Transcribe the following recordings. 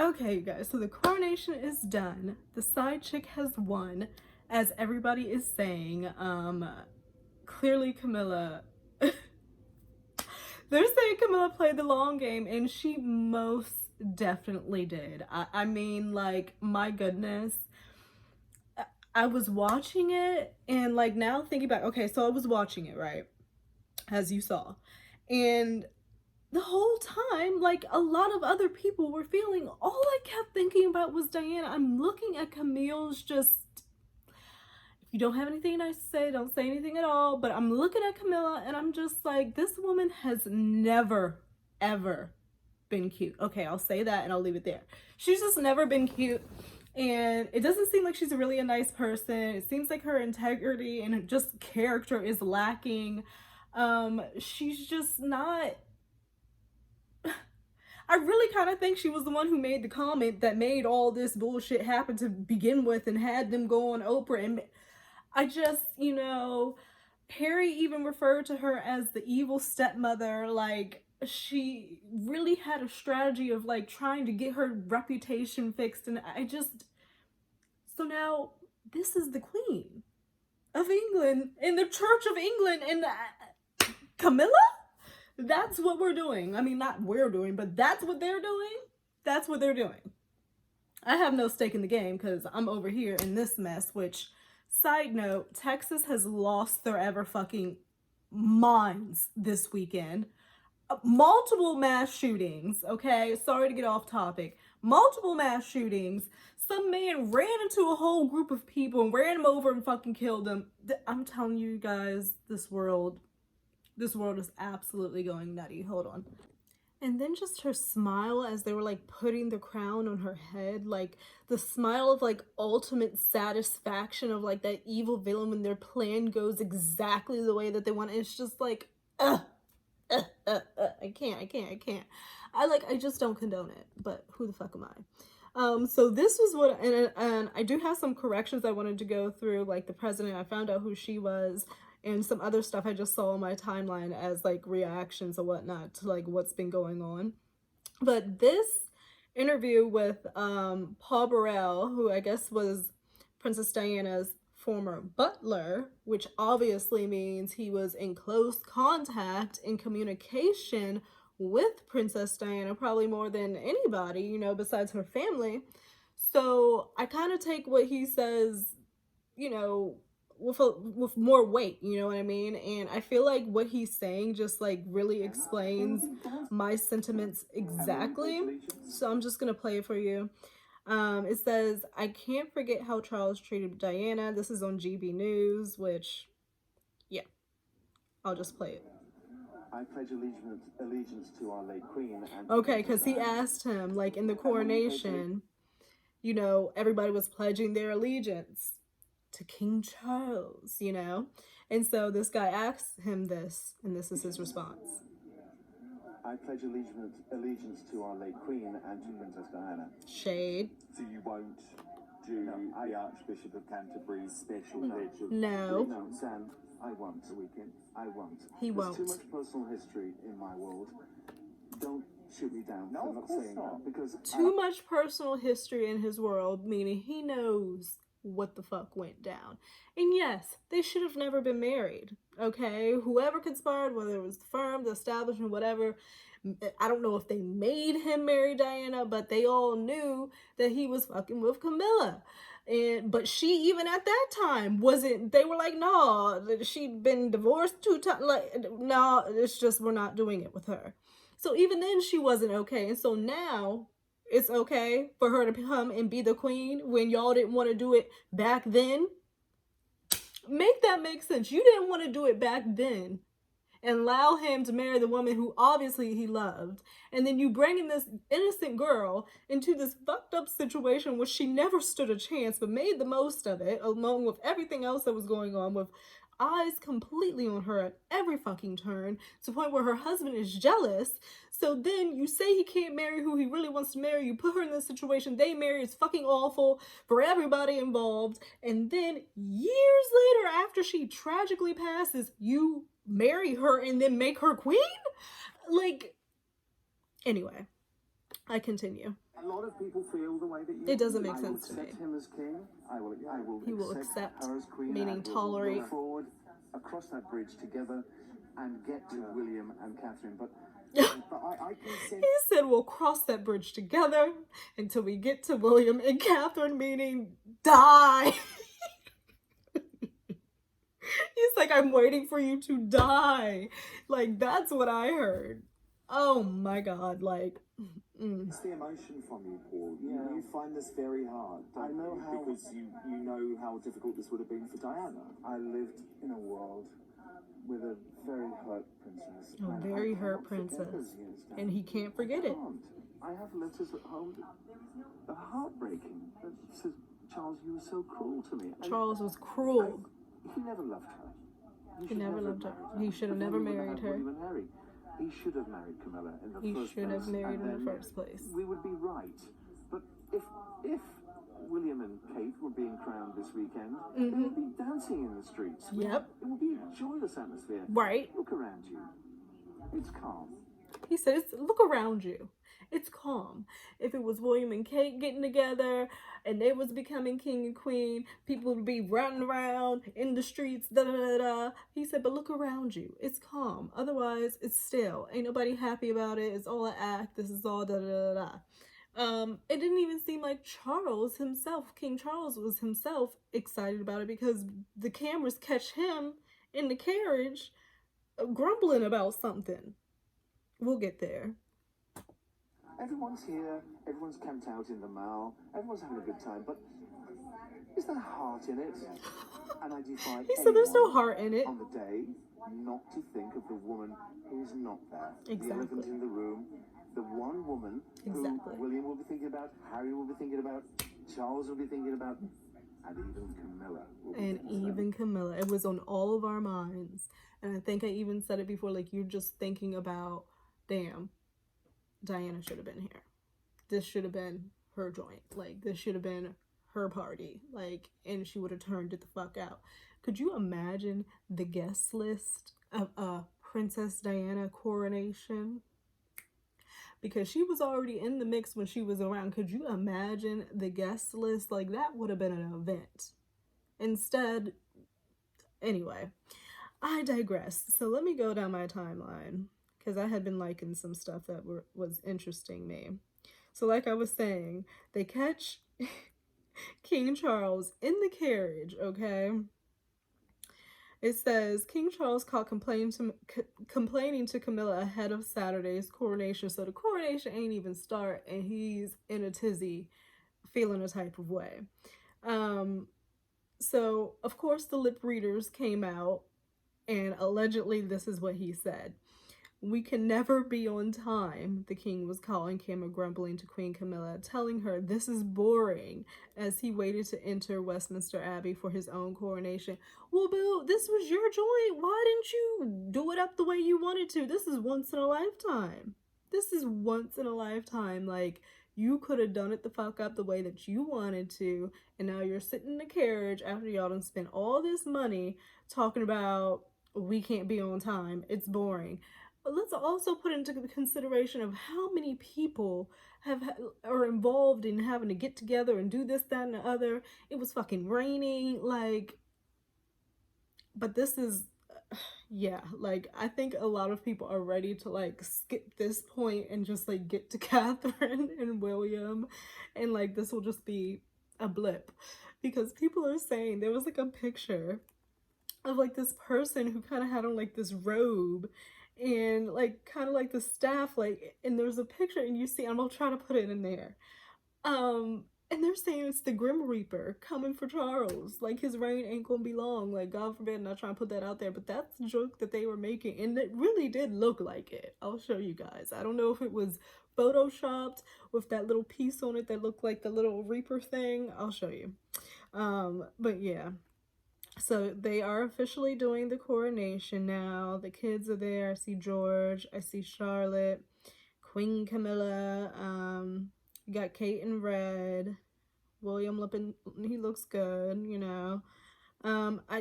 Okay, you guys, so the coronation is done. The side chick has won, as everybody is saying. Clearly Camilla, they're saying Camilla played the long game, and she most definitely did. I mean, like, my goodness. I was watching it, and like now thinking back, okay, so I was watching it, right? As you saw. And the whole time, like, a lot of other people were feeling, all I kept thinking about was Diana. I'm looking at Camille's just, if you don't have anything nice to say, don't say anything at all. But I'm looking at Camilla and I'm just like, this woman has never, ever been cute. Okay, I'll say that and I'll leave it there. She's just never been cute. And it doesn't seem like she's really a nice person. It seems like her integrity and just character is lacking. She's just not... I really kind of think she was the one who made the comment that made all this bullshit happen to begin with and had them go on Oprah. And I just, you know, Harry even referred to her as the evil stepmother. Like, she really had a strategy of like trying to get her reputation fixed. And I just, so now this is the Queen of England in the Church of England, and Camilla? That's what we're doing. I mean, not we're doing, but that's what they're doing. That's what they're doing. I have no stake in the game because I'm over here in this mess, which, side note, Texas has lost their ever fucking minds this weekend. Multiple mass shootings, okay? Sorry to get off topic. Multiple mass shootings. Some man ran into a whole group of people and ran them over and fucking killed them. I'm telling you guys, this world is absolutely going nutty. Hold on. And then just her smile as they were like putting the crown on her head, like the smile of like ultimate satisfaction of like that evil villain when their plan goes exactly the way that they want. It's just like, I can't. I just don't condone it, but who the fuck am I? So this was what, and I do have some corrections I wanted to go through, like the president. I found out who she was, and some other stuff I just saw on my timeline as like reactions and whatnot to like what's been going on. But this interview with Paul Burrell, who I guess was Princess Diana's former butler, which obviously means he was in close contact in communication with Princess Diana, probably more than anybody, you know, besides her family. So I kind of take what he says, you know, with more weight, you know what I mean? And I feel like what he's saying just like really explains my sentiments exactly. So I'm just gonna play it for you. It says, I can't forget how Charles treated Diana. This is on GB News, which, yeah, I'll just play it. I pledge allegiance to our late Queen. And okay, because he asked him, like in the coronation, you know, everybody was pledging their allegiance to King Charles, you know? And so this guy asks him this, and this is his response. I pledge allegiance to our late Queen and to Princess Diana. Shade. So you won't do the Archbishop of Canterbury's special pledge of... No. No, Sam, I won't. The weekend. I won't. He won't. There's too much personal history in my world. Don't shoot me down. No, I'm not saying that because... Too much personal history in his world, meaning he knows what the fuck went down. And yes, they should have never been married, okay? Whoever conspired, whether it was the firm, the establishment, whatever, I don't know if they made him marry Diana, but they all knew that he was fucking with Camilla. But she, even at that time, wasn't, they were like, no, she'd been divorced 2 times, like, no, it's just, we're not doing it with her. So even then she wasn't okay. And so now it's okay for her to come and be the queen when y'all didn't want to do it back then. Make that make sense. You didn't want to do it back then and allow him to marry the woman who obviously he loved. And then you bring in this innocent girl into this fucked up situation where she never stood a chance but made the most of it, along with everything else that was going on, with eyes completely on her at every fucking turn, to the point where her husband is jealous. So then you say he can't marry who he really wants to marry. You put her in this situation. They marry. It's fucking awful for everybody involved. And then years later, after she tragically passes, you marry her and then make her queen? Like, anyway, I continue. A lot of people feel the way that you It doesn't do. make sense to me. I will accept him as king. He will accept, her as queen. meaning And tolerate. we'll forward across that bridge together and get to William and Catherine. But I can He sense. said we'll cross that bridge together until we get to William and Catherine, meaning die. He's like, I'm waiting for you to die. Like, that's what I heard. Oh my God, like, It's the emotion from you, Paul. You find this very hard. I know how, because you know how difficult this would have been for Diana. I lived in a world with a very hurt princess. a and very I hurt cannot forget princess. those years, Dan. And he can't forget I it. can't. I have letters at home that are heartbreaking. That says, Charles, you were so cruel to me. Charles was cruel. He never loved her. He never loved her. He should have never married her. William and Harry. He should have married Camilla in the He first should place. have married and in the then first place. We would be right. But if William and Kate were being crowned this weekend, they would be dancing in the streets. Yep. It would be a joyous atmosphere. Right. Look around you. It's calm. He says, look around you. It's calm. If it was William and Kate getting together and they was becoming king and queen, people would be running around in the streets, da da da da. He said, but look around you. It's calm. Otherwise, it's still. Ain't nobody happy about it. It's all an act. This is all da da da da. It didn't even seem like Charles himself, King Charles was himself excited about it because the cameras catch him in the carriage grumbling about something. We'll get there. Everyone's here, everyone's camped out in the mall, everyone's having a good time, but is there heart in it? And I defy He said there's no anyone heart in it. on the day not to think of the woman who is not there. Exactly. The elephant in the room, the one woman Exactly. who William will be thinking about, Harry will be thinking about, Charles will be thinking about, and even Camilla will be And thinking even Camilla. It was on all of our minds. And I think I even said it before, like, you're just thinking about, damn, Diana should have been here. This should have been her joint. Like, this should have been her party. Like, and she would have turned it the fuck out. Could you imagine the guest list of Princess Diana coronation? Because she was already in the mix when she was around. Could you imagine the guest list? Like, that would have been an event. Instead, anyway, I digress. So let me go down my timeline, because I had been liking some stuff that was interesting me. So like I was saying, they catch King Charles in the carriage, okay? It says, King Charles caught complaining to Camilla ahead of Saturday's coronation. So the coronation ain't even start, and he's in a tizzy, feeling a type of way. So, of course, the lip readers came out, and allegedly this is what he said. We can never be on time, the king was calling Camilla, grumbling to Queen Camilla, telling her this is boring, as he waited to enter Westminster Abbey for his own coronation. Well, boo, this was your joint. Why didn't you do it up the way you wanted to? This is once in a lifetime. This is once in a lifetime. Like, you could have done it the fuck up the way that you wanted to, and now you're sitting in the carriage after y'all done spent all this money talking about we can't be on time. It's boring. But let's also put into consideration of how many people are involved in having to get together and do this, that, and the other. It was fucking raining, like, but this is, yeah, like, I think a lot of people are ready to, like, skip this point and just, like, get to Catherine and William, and, like, this will just be a blip, because people are saying, there was, like, a picture of, like, this person who kind of had on, like, this robe, and, like, kind of like the staff, like, and there's a picture, and you see, I'm gonna try to put it in there, and they're saying it's the Grim Reaper coming for Charles, like, his reign ain't gonna be long, like, God forbid, I'm not trying to put that out there, but that's the joke that they were making, and it really did look like it. I'll show you guys. I don't know if it was photoshopped with that little piece on it that looked like the little Reaper thing. I'll show you. But yeah. So they are officially doing the coronation now. The kids are there. I see George. I see Charlotte. Queen Camilla. You got Kate in red. William looking, he looks good, you know.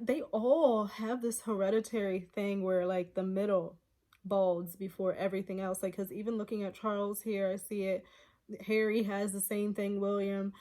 They all have this hereditary thing where, like, the middle balds before everything else. Like, because even looking at Charles here, I see it Harry has the same thing, William.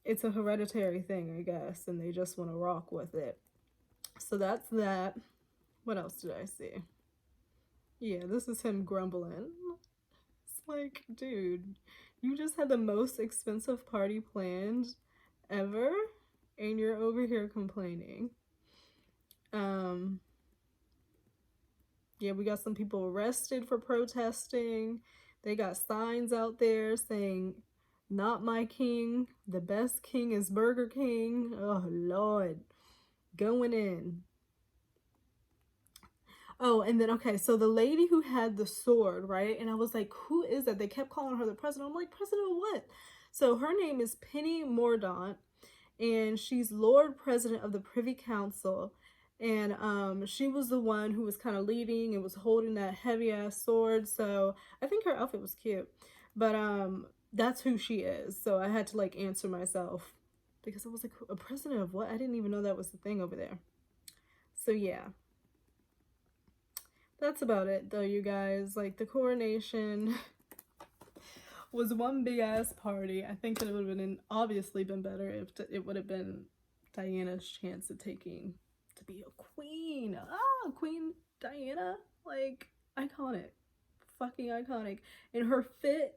It's a hereditary thing, I guess, and they just want to rock with it. So that's that. What else did I see? Yeah, this is him grumbling. It's like, dude, you just had the most expensive party planned ever, and you're over here complaining. Um, yeah, we got some people arrested for protesting. They got signs out there saying, "Not my king. The best king is Burger King." Oh, Lord. Going in. Oh, and then, okay, so the lady who had the sword, right? And I was like, who is that? They kept calling her the president. I'm like, president of what? So her name is Penny Mordaunt, and she's Lord President of the Privy Council. And she was the one who was kind of leading and was holding that heavy ass sword. So I think her outfit was cute. But that's who she is. So I had to like answer myself because I was like, a president of what? I didn't even know that was the thing over there. So yeah. That's about it though, you guys. Like the coronation was one big ass party. I think that it would have been obviously been better if it would have been Diana's chance of taking to be a queen. Ah, Queen Diana, like iconic, fucking iconic. And her fit.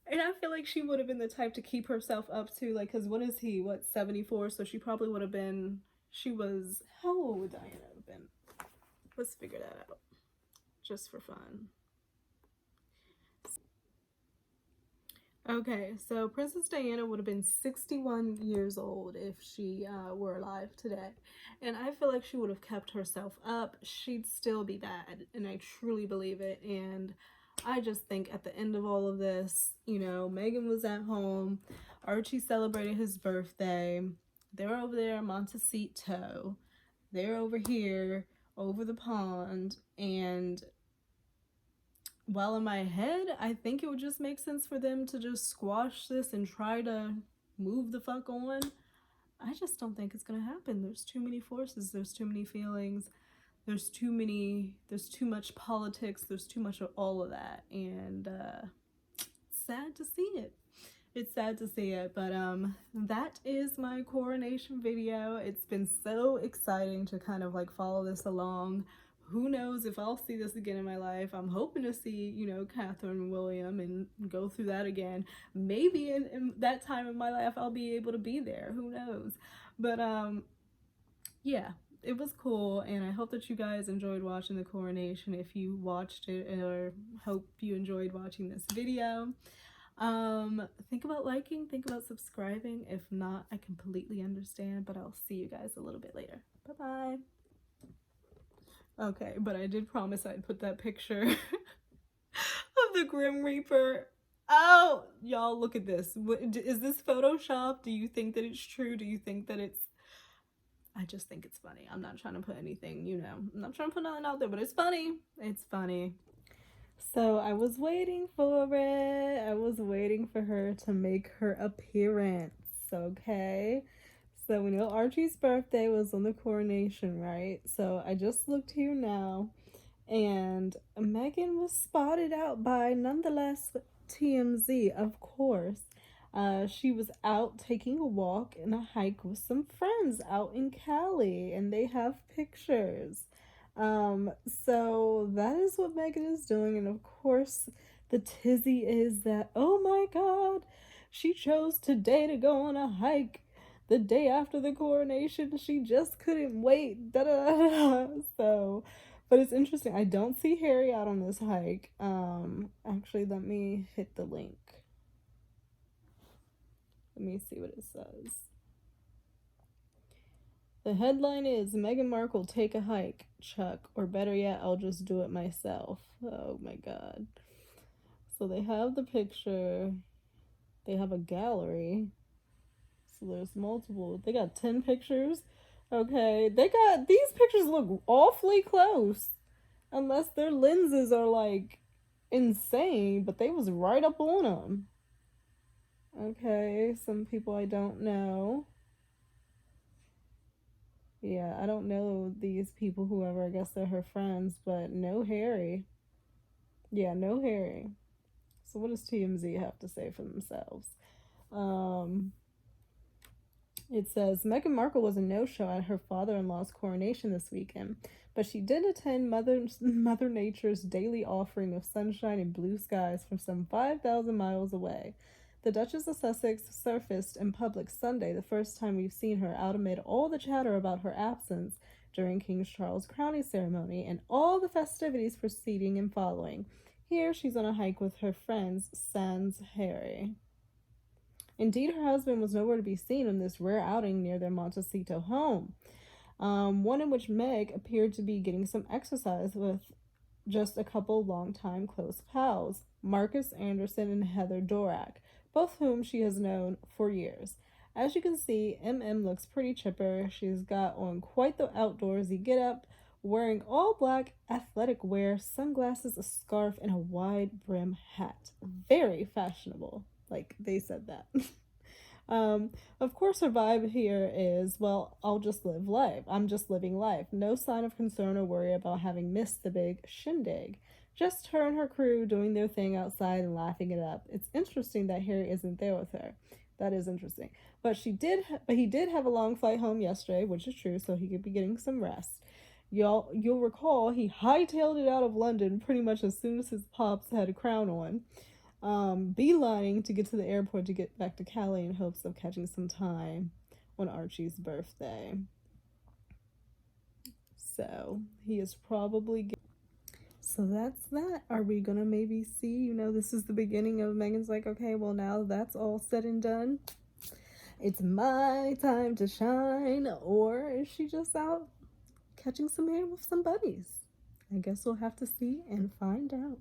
And I feel like she would have been the type to keep herself up to like, cause what is he? What 74? So she probably would have been. She was how old would Diana have been? Let's figure that out, just for fun. Okay, so Princess Diana would have been 61 years old if she were alive today. And I feel like she would have kept herself up. She'd still be bad, and I truly believe it. And I just think at the end of all of this, you know, Meghan was at home. Archie celebrated his birthday. They're over there in Montecito. They're over here, over the pond. And well, in my head, I think it would just make sense for them to just squash this and try to move the fuck on. I just don't think it's gonna happen. There's too many forces, there's too many feelings, there's too much politics, there's too much of all of that, and it's sad to see it. It's sad to see it, but that is my coronation video. It's been so exciting to kind of like follow this along. Who knows if I'll see this again in my life. I'm hoping to see, you know, Catherine and William and go through that again. Maybe in that time of my life I'll be able to be there. Who knows? But yeah, it was cool, and I hope that you guys enjoyed watching the coronation. If you watched it, or hope you enjoyed watching this video. Think about liking, think about subscribing. If not, I completely understand, but I'll see you guys a little bit later. Bye bye. Okay, but I did promise I'd put that picture of the Grim Reaper. Oh, y'all, look at this. Is this Photoshop? Do you think that it's true? Do you think that it's... I just think it's funny. I'm not trying to put anything, you know, I'm not trying to put nothing out there, but it's funny. It's funny. So I was waiting for it. I was waiting for her to make her appearance, okay? So we know Archie's birthday was on the coronation, right? So I just looked here now, and Meghan was spotted out by Nonetheless TMZ, of course. She was out taking a walk and a hike with some friends out in Cali, and they have pictures. So that is what Meghan is doing, and of course, the tizzy is that, oh my god, she chose today to go on a hike. The day after the coronation, she just couldn't wait. Da da da. So, but it's interesting. I don't see Harry out on this hike. Actually, let me hit the link. Let me see what it says. The headline is Meghan Markle take a hike, Chuck, or better yet, I'll just do it myself. Oh my god. So they have the picture. They have a gallery. So there's multiple. They got 10 pictures. Okay, these pictures look awfully close. Unless their lenses are like insane, but they was right up on them. Okay, some people I don't know. Yeah, I don't know these people, whoever, I guess they're her friends, but no Harry. Yeah, no Harry. So what does TMZ have to say for themselves? Um, It says Meghan Markle was a no-show at her father-in-law's coronation this weekend, but she did attend Mother Nature's daily offering of sunshine and blue skies from some 5,000 miles away. The Duchess of Sussex surfaced in public Sunday, the first time we've seen her out amid all the chatter about her absence during King Charles' crowning ceremony and all the festivities preceding and following. Here she's on a hike with her friends, sans Harry. Indeed, her husband was nowhere to be seen in this rare outing near their Montecito home, one in which Meg appeared to be getting some exercise with just a couple longtime close pals, Marcus Anderson and Heather Dorak, both whom she has known for years. As you can see, MM looks pretty chipper. She's got on quite the outdoorsy get-up, wearing all black athletic wear, sunglasses, a scarf, and a wide brim hat. Very fashionable. Like, they said that. Um, of course, her vibe here is, well, I'll just live life. I'm just living life. No sign of concern or worry about having missed the big shindig. Just her and her crew doing their thing outside and laughing it up. It's interesting that Harry isn't there with her. That is interesting. But he did have a long flight home yesterday, which is true, so he could be getting some rest. You'll recall he hightailed it out of London pretty much as soon as his pops had a crown on, beelining to get to the airport to get back to Cali in hopes of catching some time on Archie's birthday. So he is probably. So that's that. Are we gonna maybe see? This is the beginning of Meghan's like, okay, well, now that's all said and done. It's my time to shine. Or is she just out catching some air with some buddies? I guess we'll have to see and find out.